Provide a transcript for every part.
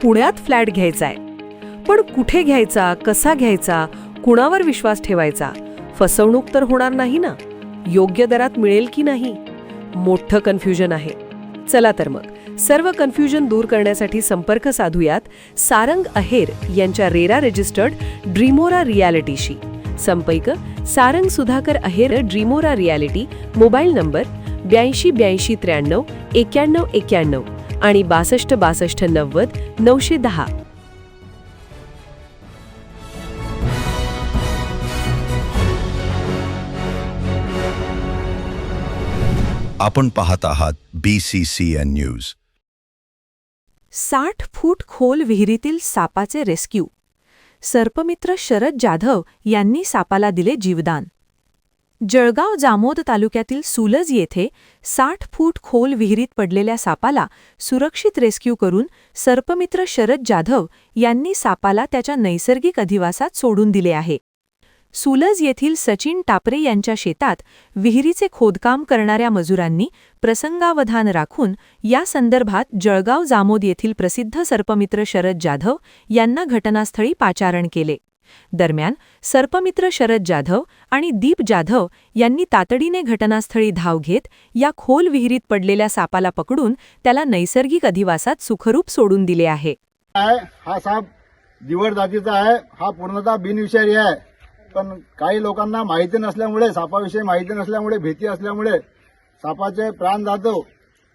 पुण्यात फ्लॅट घ्यायचा आहे. पण कुठे घ्यायचा, कसा घ्यायचा, कुणावर विश्वास ठेवायचा? फसवणूक तर होणार नाही ना? योग्य दरात मिळेल की नाही? मोठं कन्फ्युजन आहे. चला तर मग सर्व कन्फ्युजन दूर करण्यासाठी संपर्क साधूयात सारंग अहेर यांच्या रेरा रजिस्टर्ड ड्रीमोरा रियालिटीशी. संपर्क सारंग सुधाकर अहेर, ड्रीमोरा रियालिटी. मोबाईल नंबर 82 83 91 91 आणि 62 62 90 910. आपण पाहत आहात BCCN न्यूज. 60 फूट खोल विहिरीतील सापाचे रेस्क्यू. सर्पमित्र शरद जाधव यांनी सापाला दिले जीवदान. जळगाव जामोद तालुक्यातील सुलज येथे 60 फूट खोल विहिरीत पडलेल्या सापाला सुरक्षित रेस्क्यू करून सर्पमित्र शरद जाधव यांनी सापाला त्याच्या नैसर्गिक अधिवासात सोडून दिले आहे. सुलज येथील सचिन टापरे यांच्या शेतात विहिरीचे खोदकाम करणाऱ्या मजुरांनी प्रसंगावधान राखून या संदर्भात जळगाव जामोद येथील प्रसिद्ध सर्पमित्र शरद जाधव यांना घटनास्थळी पाचारण केले. दरम्यान सर्पमित्र शरद जाधव आणि दीप जाधव यांनी तातडीने घटनास्थळी धाव घेत या खोल विहिरीत पडलेल्या सापाला पकडून त्याला नैसर्गिक अधिवासात सुखरूप सोडून दिले आहे. हा साप दिवड जातीचा आहे. हा पूर्णतः बिनविषारी आहे. पण काही लोकांना माहिती नसल्यामुळे, सापाविषयी माहिती नसल्यामुळे, भीती असल्यामुळे सापाचे प्राण जातो.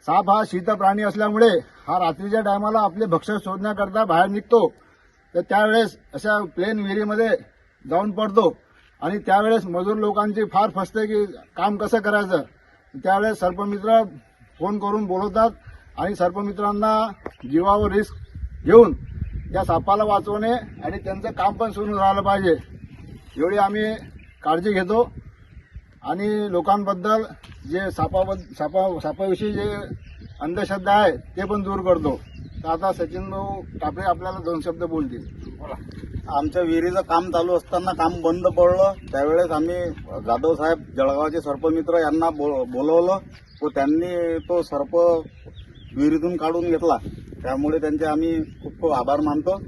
साप हा शीत प्राणी असल्यामुळे हा रात्रीच्या टायमाला आपले भक्ष्य शोधण्याकरता बाहेर निघतो. तर त्यावेळेस अशा प्लेन विहिरीमध्ये जाऊन पडतो आणि त्यावेळेस मजूर लोकांची फार फसते की काम कसं करायचं. त्यावेळेस सर्पमित्र फोन करून बोलवतात आणि सर्पमित्रांना जीवावर रिस्क घेऊन त्या सापाला वाचवणे आणि त्यांचं काम पण सुरू राहिलं पाहिजे एवढी आम्ही काळजी घेतो. आणि लोकांबद्दल जे सापाविषयी जे अंधश्रद्धा आहे ते पण दूर करतो. तर आता सचिन टापरे आपल्याला 2 शब्द बोलतील. बोला. आमच्या विहिरीचं काम चालू असताना काम बंद पडलं. त्यावेळेस आम्ही जाधव साहेब जळगावचे सर्पमित्र यांना बोलवलं व त्यांनी तो सर्प विहिरीतून काढून घेतला. त्यामुळे त्यांचे आम्ही खूप खूप आभार मानतो.